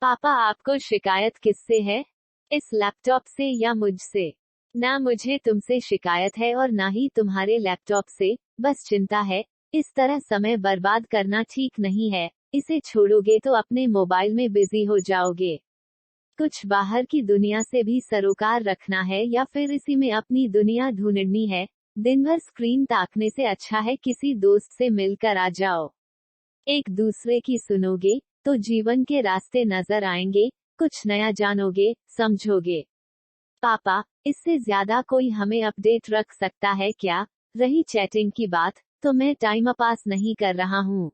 पापा आपको शिकायत किससे है? इस लैपटॉप से या मुझसे? ना मुझे तुमसे शिकायत है और ना ही तुम्हारे लैपटॉप से, बस चिंता है। इस तरह समय बर्बाद करना ठीक नहीं है, इसे छोड़ोगे तो अपने मोबाइल में बिजी हो जाओगे। कुछ बाहर की दुनिया से भी सरोकार रखना है या फिर इसी में अपनी दुनिया ढूंढनी है। दिन भर स्क्रीन ताकने से अच्छा है किसी दोस्त से मिलकर आ जाओ। एक दूसरे की सुनोगे तो जीवन के रास्ते नजर आएंगे, कुछ नया जानोगे, समझोगे। पापा, इससे ज्यादा कोई हमें अपडेट रख सकता है क्या? रही चैटिंग की बात, तो मैं टाइम पास नहीं कर रहा हूँ।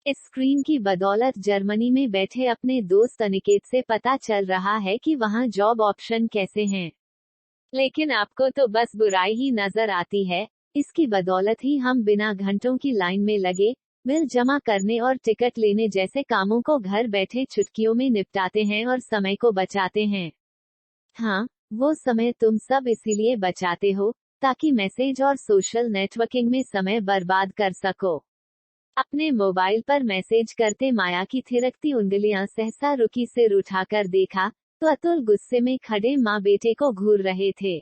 इस स्क्रीन की बदौलत जर्मनी में बैठे अपने दोस्त अनिकेत से पता चल रहा है कि वहाँ जॉब ऑप्शन कैसे हैं। लेकिन आपको तो बस बुराई ही नजर आती है। इसकी बदौलत ही हम बिना घंटों की लाइन में लगे, बिल जमा करने और टिकट लेने जैसे कामों को घर बैठे चुटकियों में निपटाते हैं और समय को बचाते हैं। हाँ, वो समय तुम सब इसीलिए बचाते हो, ताकि मैसेज और सोशल नेटवर्किंग में समय बर्बाद कर सको। अपने मोबाइल पर मैसेज करते माया की थिरकती उंगलियां सहसा रुकी सिर उठाकर देखा, तो अतुल गुस्से में खड़े माँ बेटे को घूर रहे थे।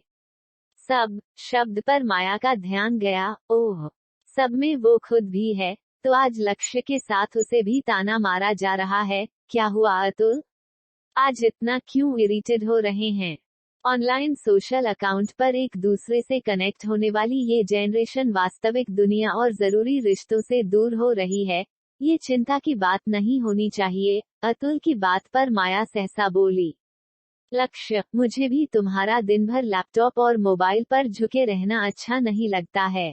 सब शब्द पर माया का ध्यान गया। ओह, सब में वो खुद भी है, तो आज लक्ष्य के साथ उसे भी ताना मारा जा रहा है। क्या हुआ अतुल? आज इतना क्यों इरिटेड हो रहे हैं? ऑनलाइन सोशल अकाउंट पर एक दूसरे से कनेक्ट होने वाली ये जनरेशन वास्तविक दुनिया और जरूरी रिश्तों से दूर हो रही है। ये चिंता की बात नहीं होनी चाहिए। अतुल की बात पर माया सहसा बोली। लक्ष्य, मुझे भी तुम्हारा दिन भर लैपटॉप और मोबाइल पर झुके रहना अच्छा नहीं लगता है।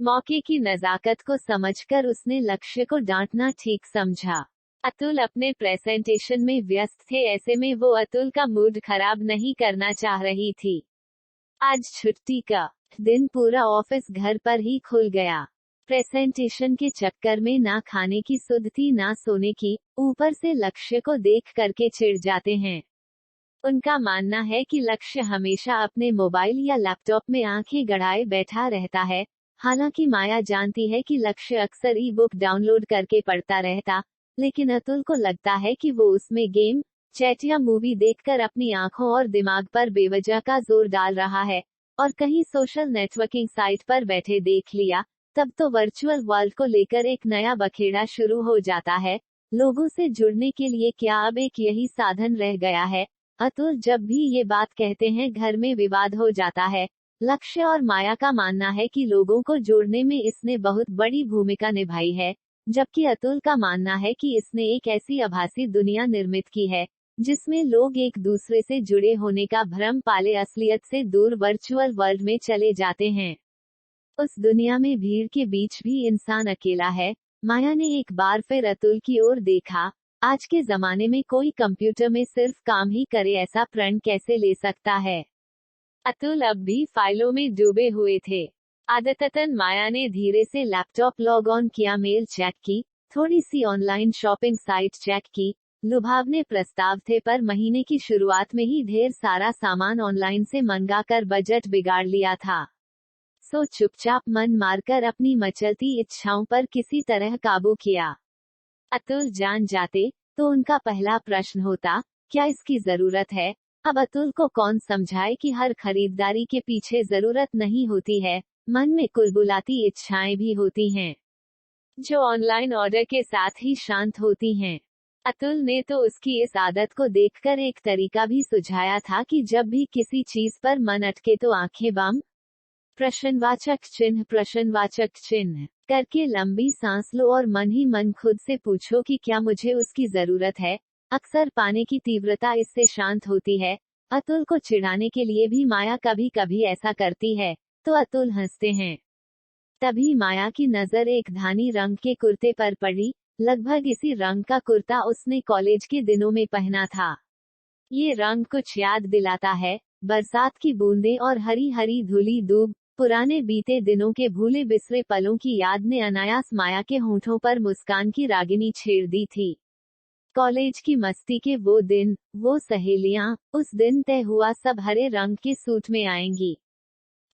मौके की नजाकत को समझकर उसने लक्ष्य को डांटना ठीक समझा। अतुल अपने प्रेजेंटेशन में व्यस्त थे, ऐसे में वो अतुल का मूड खराब नहीं करना चाह रही थी। आज छुट्टी का दिन पूरा ऑफिस घर पर ही खुल गया। प्रेजेंटेशन के चक्कर में ना खाने की सुध थी ना सोने की, ऊपर से लक्ष्य को देख करके चिढ़ जाते हैं। उनका मानना है कि लक्ष्य हमेशा अपने मोबाइल या लैपटॉप में आंखें गड़ाए बैठा रहता है। हालांकि माया जानती है कि लक्ष्य अक्सर ई बुक डाउनलोड करके पढ़ता रहता, लेकिन अतुल को लगता है कि वो उसमें गेम, चैट या मूवी देखकर अपनी आंखों और दिमाग पर बेवजह का जोर डाल रहा है। और कहीं सोशल नेटवर्किंग साइट पर बैठे देख लिया, तब तो वर्चुअल वर्ल्ड को लेकर एक नया बखेड़ा शुरू हो जाता है। लोगों से जुड़ने के लिए क्या अब एक यही साधन रह गया है? अतुल जब भी ये बात कहते हैं घर में विवाद हो जाता है। लक्ष्य और माया का मानना है कि लोगों को जोड़ने में इसने बहुत बड़ी भूमिका निभाई है, जबकि अतुल का मानना है कि इसने एक ऐसी आभासी दुनिया निर्मित की है, जिसमें लोग एक दूसरे से जुड़े होने का भ्रम पाले असलियत से दूर वर्चुअल वर्ल्ड में चले जाते हैं। उस दुनिया में भीड़ के बीच भी इंसान अकेला है। माया ने एक बार फिर अतुल की ओर देखा। आज के जमाने में कोई कंप्यूटर में सिर्फ काम ही करे ऐसा प्रण कैसे ले सकता है? अतुल अब भी फाइलों में डूबे हुए थे। आदतन माया ने धीरे से लैपटॉप लॉग ऑन किया, मेल चेक की, थोड़ी सी ऑनलाइन शॉपिंग साइट चेक की। लुभावने प्रस्ताव थे, पर महीने की शुरुआत में ही ढेर सारा सामान ऑनलाइन से मंगाकर बजट बिगाड़ लिया था। सो चुपचाप मन मारकर अपनी मचलती इच्छाओं पर किसी तरह काबू किया। अतुल जान जाते तो उनका पहला प्रश्न होता, क्या इसकी जरूरत है? अब अतुल को कौन समझाए कि हर खरीदारी के पीछे जरूरत नहीं होती है, मन में कुलबुलाती इच्छाएं भी होती हैं, जो ऑनलाइन ऑर्डर के साथ ही शांत होती हैं। अतुल ने तो उसकी इस आदत को देखकर एक तरीका भी सुझाया था कि जब भी किसी चीज पर मन अटके तो आंखें बंद, प्रश्नवाचक चिन्ह करके लंबी सांस लो और मन ही मन खुद से पूछो कि क्या मुझे उसकी जरूरत है। अक्सर पाने की तीव्रता इससे शांत होती है। अतुल को चिढ़ाने के लिए भी माया कभी कभी ऐसा करती है, तो अतुल हंसते हैं। तभी माया की नजर एक धानी रंग के कुर्ते पर पड़ी। लगभग इसी रंग का कुर्ता उसने कॉलेज के दिनों में पहना था। ये रंग कुछ याद दिलाता है, बरसात की बूंदें और हरी हरी धुली दूब। पुराने बीते दिनों के भूले बिसरे पलों की याद ने अनायास माया के होंठों पर मुस्कान की रागिनी छेड़ दी थी। कॉलेज की मस्ती के वो दिन, वो सहेलियां, उस दिन तय हुआ सब हरे रंग के सूट में आएंगी।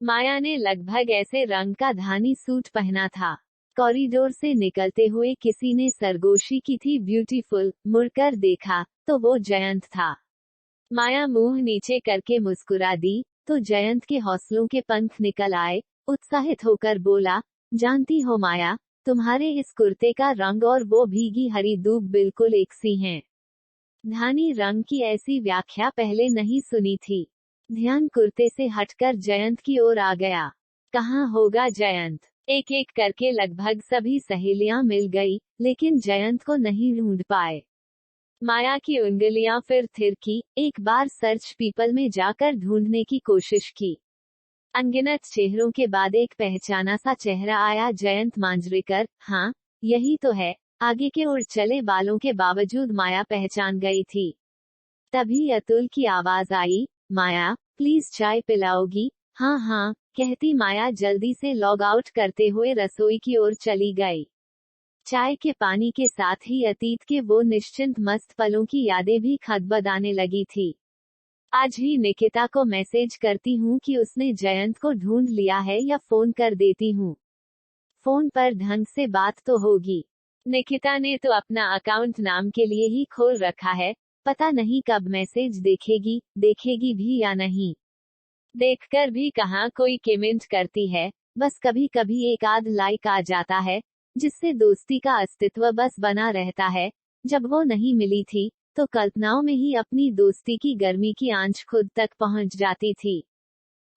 माया ने लगभग ऐसे रंग का धानी सूट पहना था। कॉरिडोर से निकलते हुए किसी ने सरगोशी की थी ब्यूटीफुल, मुड़कर देखा तो वो जयंत था। माया मुंह नीचे करके मुस्कुरा दी तो जयंत के हौसलों के पंख निकल आए। उत्साहित होकर बोला, जानती हो माया, तुम्हारे इस कुर्ते का रंग और वो भीगी हरी दूब बिल्कुल एक सी हैं। धानी रंग की ऐसी व्याख्या पहले नहीं सुनी थी। ध्यान कुर्ते से हटकर जयंत की ओर आ गया। कहाँ होगा जयंत? एक एक करके लगभग सभी सहेलियां मिल गई, लेकिन जयंत को नहीं ढूंढ पाए। माया की उंगलियां फिर थिरकी, एक बार सर्च पीपल में जाकर ढूंढने की कोशिश की। अनगिनत चेहरों के बाद एक पहचाना सा चेहरा आया, जयंत मांजरेकर। हाँ, यही तो है। आगे के उड़ चले बालों के बावजूद माया पहचान गई थी। तभी अतुल की आवाज आई, माया, प्लीज चाय पिलाओगी? हाँ हाँ, कहती माया जल्दी से लॉग आउट करते हुए रसोई की ओर चली गई। चाय के पानी के साथ ही अतीत के वो निश्चिंत मस्त पलों की यादें भी खदबदाने लगी थी। आज ही निकिता को मैसेज करती हूँ कि उसने जयंत को ढूंढ लिया है या फोन कर देती हूँ। फोन पर ढंग से बात तो होगी। निकिता ने तो अपना अकाउंट नाम के लिए ही खोल रखा है, पता नहीं कब मैसेज देखेगी भी या नहीं। देखकर भी कहाँ कोई कमेंट करती है, बस कभी कभी एक आध लाइक आ जाता है, जिससे दोस्ती का अस्तित्व बस बना रहता है। जब वो नहीं मिली थी तो कल्पनाओं में ही अपनी दोस्ती की गर्मी की आंच खुद तक पहुंच जाती थी।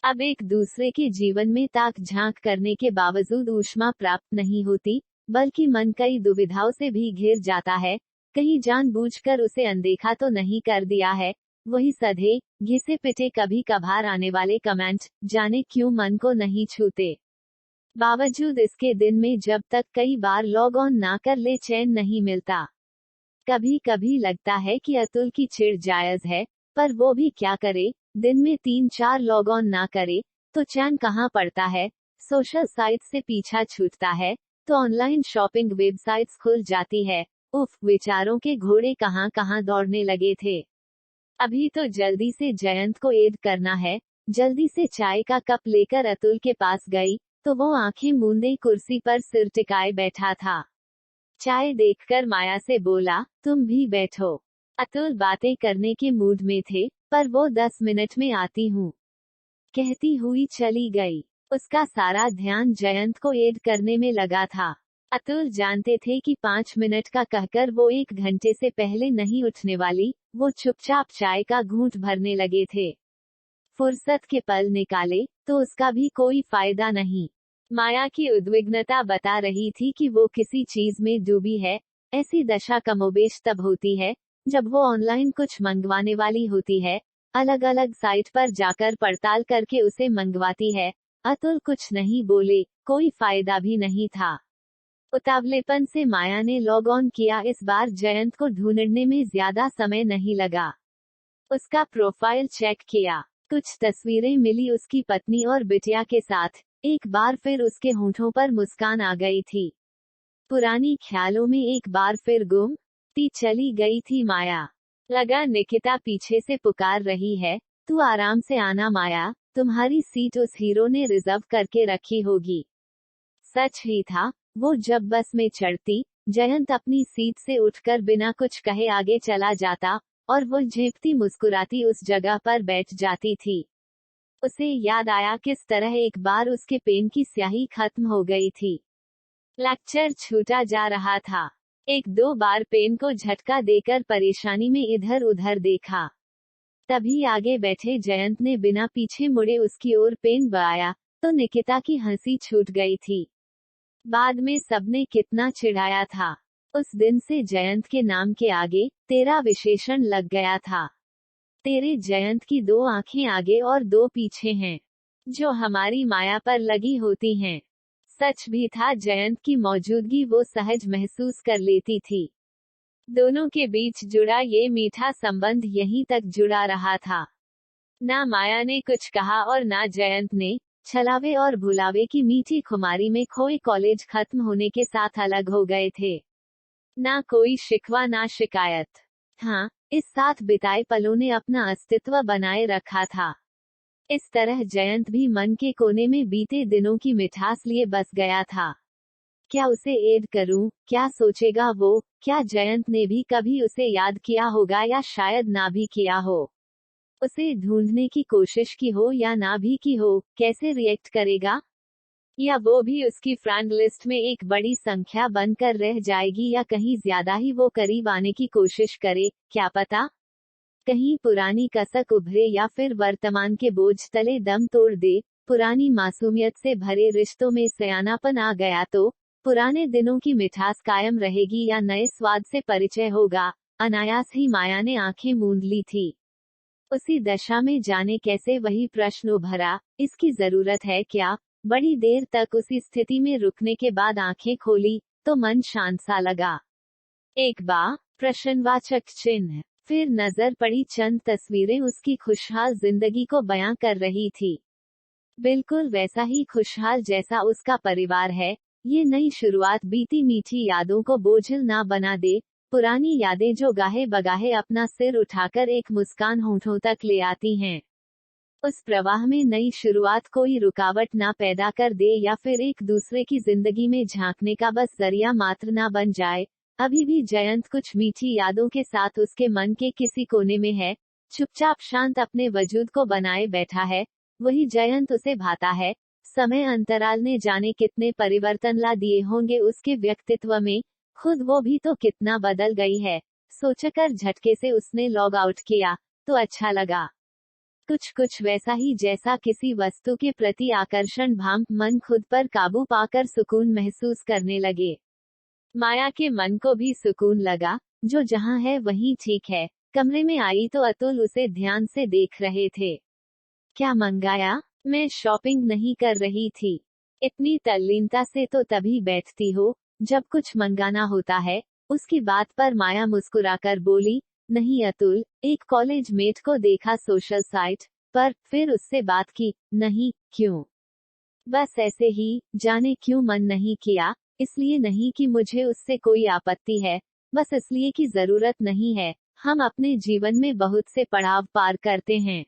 अब एक दूसरे के जीवन में ताक झांक करने के बावजूद ऊष्मा प्राप्त नहीं होती, बल्कि मन कई दुविधाओं से भी घिर जाता है। कहीं जानबूझकर उसे अनदेखा तो नहीं कर दिया है। वही सधे घिसे पिटे कभी कभार आने वाले कमेंट, जाने क्यों मन को नहीं छूते। बावजूद इसके दिन में जब तक कई बार लॉग ऑन ना कर ले चैन नहीं मिलता। कभी कभी लगता है कि अतुल की चिढ़ जायज है, पर वो भी क्या करे। दिन में 3-4 लॉग ऑन ना करे तो चैन कहाँ पड़ता है। सोशल साइट से पीछा छूटता है तो ऑनलाइन शॉपिंग वेबसाइट्स खुल जाती है। उफ, विचारों के घोड़े कहाँ कहाँ दौड़ने लगे थे। अभी तो जल्दी से जयंत को ऐड करना है। जल्दी से चाय का कप लेकर अतुल के पास गई तो वो आंखें मूंदे कुर्सी पर सिर टिकाए बैठा था। चाय देखकर माया से बोला, तुम भी बैठो। अतुल बातें करने के मूड में थे, पर वो 10 मिनट में आती हूँ कहती हुई चली गई। उसका सारा ध्यान जयंत को ऐड करने में लगा था। अतुल जानते थे कि 5 मिनट का कहकर वो 1 घंटे से पहले नहीं उठने वाली। वो चुपचाप चाय का घूंट भरने लगे थे। फुर्सत के पल निकाले तो उसका भी कोई फायदा नहीं। माया की उद्विग्नता बता रही थी कि वो किसी चीज में डूबी है। ऐसी दशा कमोबेश तब होती है जब वो ऑनलाइन कुछ मंगवाने वाली होती है। अलग अलग साइट पर जाकर पड़ताल करके उसे मंगवाती है। अतुल कुछ नहीं बोले, कोई फायदा भी नहीं था। उतावलेपन से माया ने लॉग ऑन किया। इस बार जयंत को ढूंढने में ज्यादा समय नहीं लगा। उसका प्रोफाइल चेक किया, कुछ तस्वीरें मिली उसकी पत्नी और बिटिया के साथ। एक बार फिर उसके होंठों पर मुस्कान आ गई थी। पुरानी ख्यालों में एक बार फिर गुम ती चली गई थी माया। लगा निकिता पीछे से पुकार रही है, तू आराम से आना माया, तुम्हारी सीट उस हीरो ने रिजर्व करके रखी होगी। सच ही था, वो जब बस में चढ़ती, जयंत अपनी सीट से उठकर बिना कुछ कहे आगे चला जाता और वो झेपती मुस्कुराती उस जगह पर बैठ जाती थी। उसे याद आया किस तरह एक बार उसके पेन की स्याही खत्म हो गई थी। लेक्चर छूटा जा रहा था। 1-2 बार पेन को झटका देकर परेशानी में इधर उधर देखा। तभी आगे बैठे जयंत ने बिना पीछे मुड़े उसकी ओर पेन बढ़ाया तो निकिता की हंसी छूट गई थी। बाद में सबने कितना चिढ़ाया था। उस दिन से जयंत के नाम के आगे तेरा विशेषण लग गया था। तेरे जयंत की 2 आंखें आगे और 2 पीछे हैं, जो हमारी माया पर लगी होती हैं। सच भी था, जयंत की मौजूदगी वो सहज महसूस कर लेती थी। दोनों के बीच जुड़ा ये मीठा संबंध यहीं तक जुड़ा रहा था। ना माया ने कुछ कहा और ना जयंत ने। छलावे और भुलावे की मीठी खुमारी में खोए कॉलेज खत्म होने के साथ अलग हो गए थे। ना कोई शिकवा ना शिकायत। हाँ, इस साथ बिताए पलों ने अपना अस्तित्व बनाए रखा था। इस तरह जयंत भी मन के कोने में बीते दिनों की मिठास लिए बस गया था। क्या उसे ऐड करूं, क्या सोचेगा वो, क्या जयंत ने भी कभी उसे याद किया होगा या शायद ना भी किया हो, उसे ढूंढने की कोशिश की हो या ना भी की हो, कैसे रिएक्ट करेगा, या वो भी उसकी फ्रेंड लिस्ट में एक बड़ी संख्या बनकर रह जाएगी या कहीं ज्यादा ही वो करीब आने की कोशिश करे, क्या पता। कहीं पुरानी कसक उभरे या फिर वर्तमान के बोझ तले दम तोड़ दे, पुरानी मासूमियत से भरे रिश्तों में सयानापन आ गया तो पुराने दिनों की मिठास कायम रहेगी या नए स्वाद से परिचय होगा। अनायास ही माया ने आंखें मूंद ली थी। उसी दशा में जाने कैसे वही प्रश्न उभरा, इसकी जरूरत है क्या। बड़ी देर तक उसी स्थिति में रुकने के बाद आंखें खोली तो मन शांत सा लगा। एक बार प्रश्नवाचक चिन्ह, फिर नजर पड़ी चंद तस्वीरें उसकी खुशहाल जिंदगी को बयां कर रही थी। बिल्कुल वैसा ही खुशहाल जैसा उसका परिवार है। ये नई शुरुआत बीती मीठी यादों को बोझिल ना बना दे, पुरानी यादें जो गाहे बगाहे अपना सिर उठाकर एक मुस्कान होठों तक ले आती हैं। उस प्रवाह में नई शुरुआत कोई रुकावट ना पैदा कर दे या फिर एक दूसरे की जिंदगी में झांकने का बस जरिया मात्र ना बन जाए। अभी भी जयंत कुछ मीठी यादों के साथ उसके मन के किसी कोने में है, चुपचाप शांत अपने वजूद को बनाए बैठा है। वही जयंत उसे भाता है। समय अंतराल ने जाने कितने परिवर्तन ला दिए होंगे उसके व्यक्तित्व में, खुद वो भी तो कितना बदल गई है। सोचकर झटके से उसने लॉग आउट किया तो अच्छा लगा। कुछ कुछ वैसा ही जैसा किसी वस्तु के प्रति आकर्षण भाव, मन खुद पर काबू पाकर सुकून महसूस करने लगे। माया के मन को भी सुकून लगा, जो जहां है वहीं ठीक है। कमरे में आई तो अतुल उसे ध्यान से देख रहे थे। क्या मंगाया? मैं शॉपिंग नहीं कर रही थी। इतनी तल्लीनता से तो तभी बैठती हो जब कुछ मंगाना होता है। उसकी बात पर माया मुस्कुराकर बोली, नहीं अतुल, एक कॉलेज मेट को देखा सोशल साइट पर, फिर उससे बात की। नहीं, क्यों? बस ऐसे ही, जाने क्यों मन नहीं किया। इसलिए नहीं कि मुझे उससे कोई आपत्ति है, बस इसलिए कि जरूरत नहीं है। हम अपने जीवन में बहुत से पड़ाव पार करते हैं।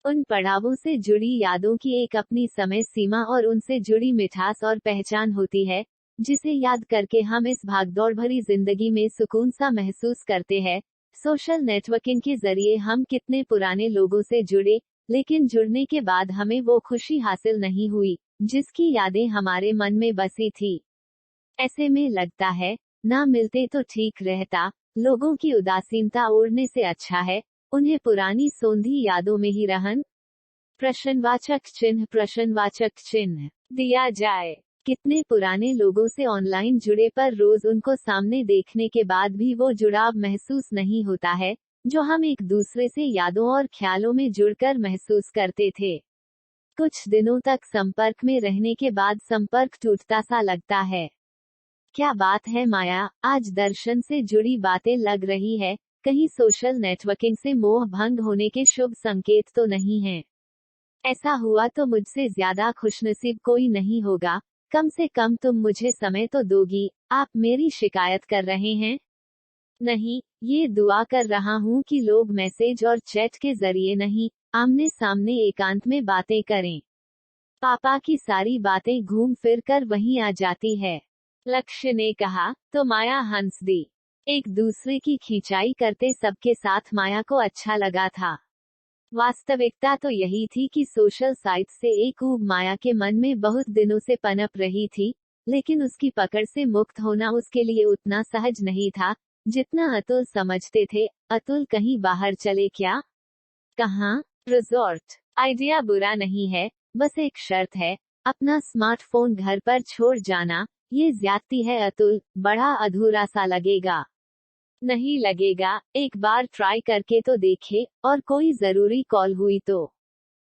उन पड़ावों से जुड़ी यादों की एक अपनी समय सीमा और उनसे जुड़ी मिठास और पहचान होती है, जिसे याद करके हम इस भागदौड़ भरी जिंदगी में सुकून सा महसूस करते हैं। सोशल नेटवर्किंग के जरिए हम कितने पुराने लोगों से जुड़े, लेकिन जुड़ने के बाद हमें वो खुशी हासिल नहीं हुई जिसकी यादें हमारे मन में बसी थी। ऐसे में लगता है, ना मिलते तो ठीक रहता। लोगों की उदासीनता ओढ़ने से अच्छा है उन्हें पुरानी सोंधी यादों में ही रहन। प्रश्नवाचक चिन्ह दिया जाए। कितने पुराने लोगों से ऑनलाइन जुड़े पर रोज उनको सामने देखने के बाद भी वो जुड़ाव महसूस नहीं होता है, जो हम एक दूसरे से यादों और ख्यालों में जुड़कर महसूस करते थे। कुछ दिनों तक संपर्क में रहने के बाद संपर्क टूटता सा लगता है। क्या बात है माया, आज दर्शन से जुड़ी बातें लग रही है। कहीं सोशल नेटवर्किंग से मोह भंग होने के शुभ संकेत तो नहीं हैं? ऐसा हुआ तो मुझसे ज्यादा खुशनसीब कोई नहीं होगा। कम से कम तुम मुझे समय तो दोगी। आप मेरी शिकायत कर रहे हैं? नहीं, ये दुआ कर रहा हूँ कि लोग मैसेज और चैट के जरिए नहीं, आमने सामने एकांत में बातें करें। पापा की सारी बातें घूम फिर कर वहीं आ जाती है, लक्ष्य ने कहा तो माया हंस दी। एक दूसरे की खिंचाई करते सबके साथ माया को अच्छा लगा था। वास्तविकता तो यही थी कि सोशल साइट से एक ऊब माया के मन में बहुत दिनों से पनप रही थी, लेकिन उसकी पकड़ से मुक्त होना उसके लिए उतना सहज नहीं था जितना अतुल समझते थे। अतुल कहीं बाहर चले क्या? कहाँ? रिजॉर्ट। आइडिया बुरा नहीं है, बस एक शर्त है, अपना स्मार्टफोन घर पर छोड़ जाना। ये ज्यादती है अतुल, बड़ा अधूरा सा लगेगा। नहीं लगेगा, एक बार ट्राई करके तो देखे, और कोई जरूरी कॉल हुई तो।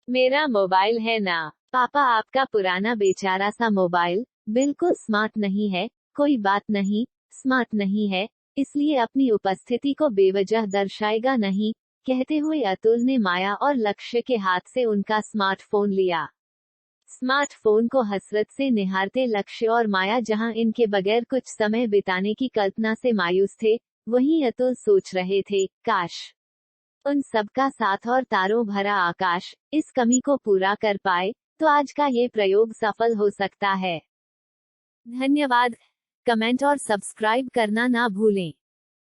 मेरा मोबाइल है ना। पापा आपका पुराना बेचारा सा मोबाइल बिल्कुल स्मार्ट नहीं है। कोई बात नहीं, स्मार्ट नहीं है, इसलिए अपनी उपस्थिति को बेवजह दर्शाएगा नहीं, कहते हुए अतुल ने माया और लक्ष्य के हाथ से उनका स्मार्टफोन लिया। स्मार्टफोन को हसरत से निहारते लक्ष्य और माया जहां इनके बगैर कुछ समय बिताने की कल्पना से मायूस थे, वहीं अतुल सोच रहे थे, काश उन सबका साथ और तारों भरा आकाश इस कमी को पूरा कर पाए, तो आज का ये प्रयोग सफल हो सकता है। धन्यवाद। कमेंट और सब्सक्राइब करना ना भूलें।